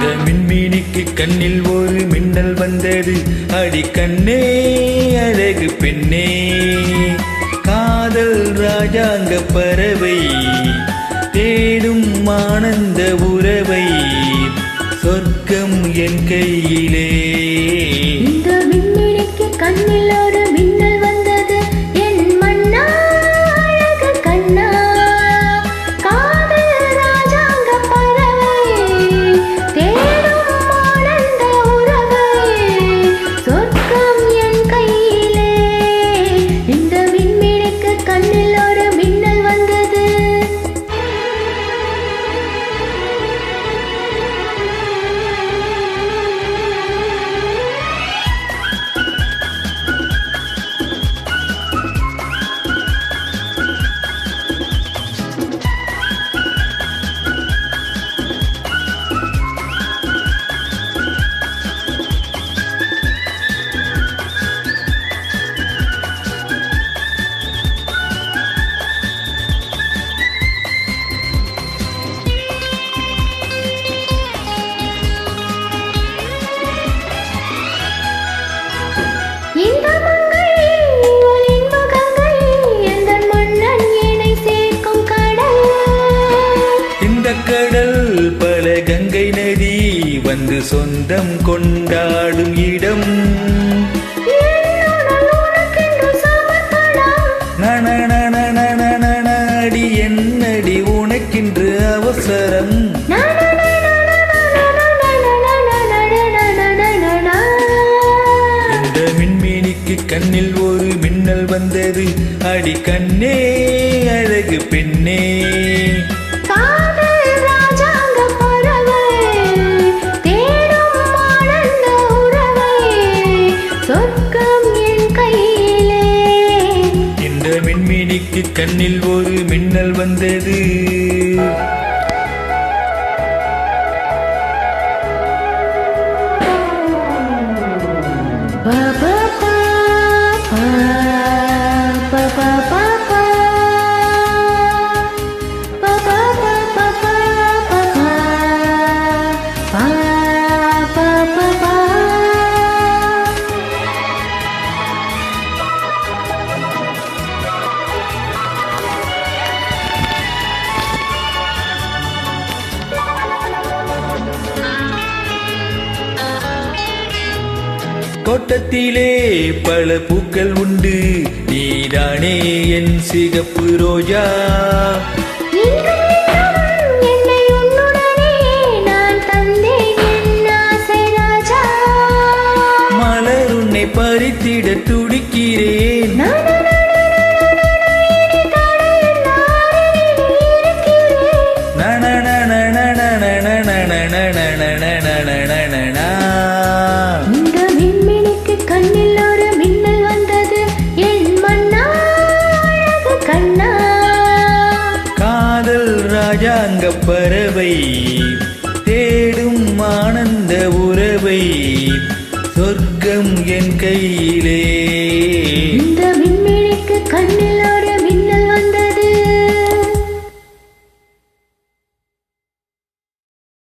இந்த மின்மீனிக்கு கண்ணில் ஒரு மின்னல் வந்தது. அடி கண்ணே அழகு பெண்ணே, காதல் ராஜாங்க பறவை தேடும் ஆனந்த உறவை, சொர்க்கம் என் கையிலே. இந்த மின்மினிக்கு கண்ணில் ஒரு மின்னல் வந்தது. என் மன்னா அழகு கண்ணா, காதல் ராஜாங்க பறவை தேடும் ஆனந்த உறவை, சொர்க்கம் என் கையிலே. இந்த மின்மினிக்கு கண்ணில் ஒரு மின்னல் வந்தது. கடல் பல கங்கை நதி வந்து சொந்தம் கொண்டாடும் இடம். நடி என்னடி உனக்கின்று அவசரம்? இந்த மின்மீனிக்கு கண்ணில் ஒரு மின்னல் வந்தது. அடி கண்ணே அழகு பெண்ணே, மின்மினிக்கு கண்ணில் ஒரு மின்னல் வந்தது. தோட்டத்திலே பல பூக்கள் உண்டு, நீதானே என் சிகப்பு ரோஜா. மலர் உன்னை பறித்திட துடிக்கிறேன். காதல் ராஜாங்க பறவை தேடும் ஆனந்த உறவை, சொர்க்கம் என் கையிலே.